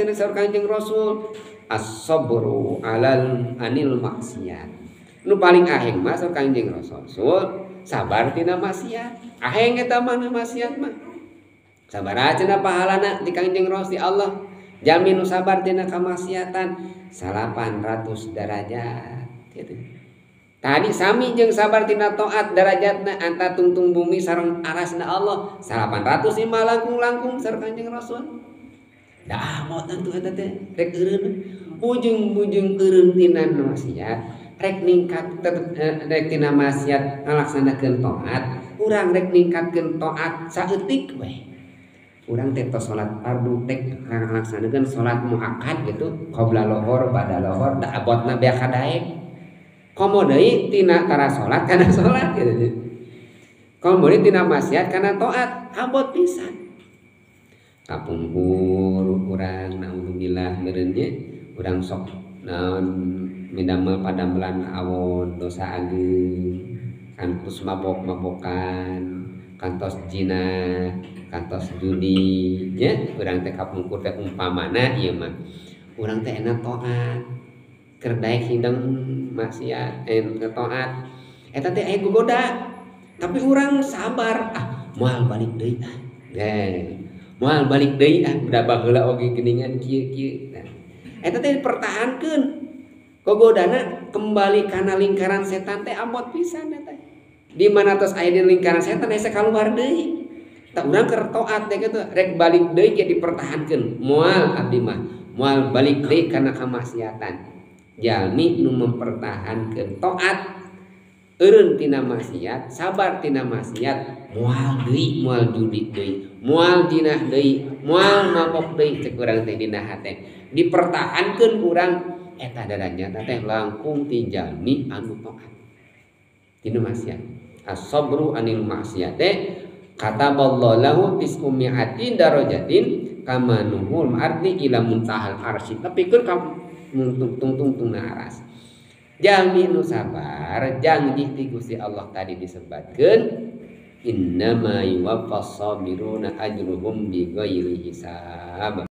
cenah saur Kanjeng Rasul as-sabru anil maksiat. Nu paling aheng mah saur Kanjeng Rasul sabar tina maksiat. Aheng eta mah maksiat mah. Sabar cenah pahalana di Kanjeng Rasul Allah. Jami nu sabar tina kamaksiatan 800 derajat gitu. Tadi sami jeung sabar tina taat derajatna anta tungtung bumi sareng arasna Allah 800 mah langkung-langkung saur Kanjeng Rasul. Da amot atuh eta teh rek eureun. Bujung-bujung eureun tina maksiat rek ningkat rek tina maksiat ngalaksanakeun taat, urang rek ningkatkeun taat saeutik we. Urang teh tos salat fardu teh ngalaksanakeun salat muakkad gitu, qabla lohor, ba'da lohor, da abotna bea kadaek. Komo deui tina tara salat kana salat gitu. Komo deui tina maksiat kana taat, abot pisan. Kapungkur urang naudzubillah meureun ge urang sok naon midamel padamelan awon dosa ageung, kantos mabok-mabokan, kantos zina, kantos judi, nya urang teh kapungkur teh umpamana ieu mah. Urang teh enak taat. Keur daek hidang maksiat taat eta teh aya gogoda tapi urang sabar moal balik deui moal balik deui udah baheula oge geuningan kieu nah eta teh dipertahankeun gogodana kembali kana lingkaran setan teh amot pisan eta di mana tos aya di lingkaran setan aya kaluar deui tah urang keur taat teh kitu rek balik deui ge dipertahankeun moal abdi mah moal balik deui kana kamaksiatan. Jalmi nu mempertahankeun taat eureun tina maksiat sabar tina maksiat moal deui moal judi deui moal jinah deui moal mabok deui cek urang teh dina hate dipertahankeun urang eta derajatna teh langkung ti jalmi anu taat tina maksiat as-sabru anil maksiat teh kataballahu lahu tis'umi'ati darajatin kama nuhul arti ila muntahal arsy tapi keur tung aras. Jalmi nu sabar janji ti Gusti Allah tadi disebutkeun innama yuwaffas sabiruna ajruhum bighairi hisab.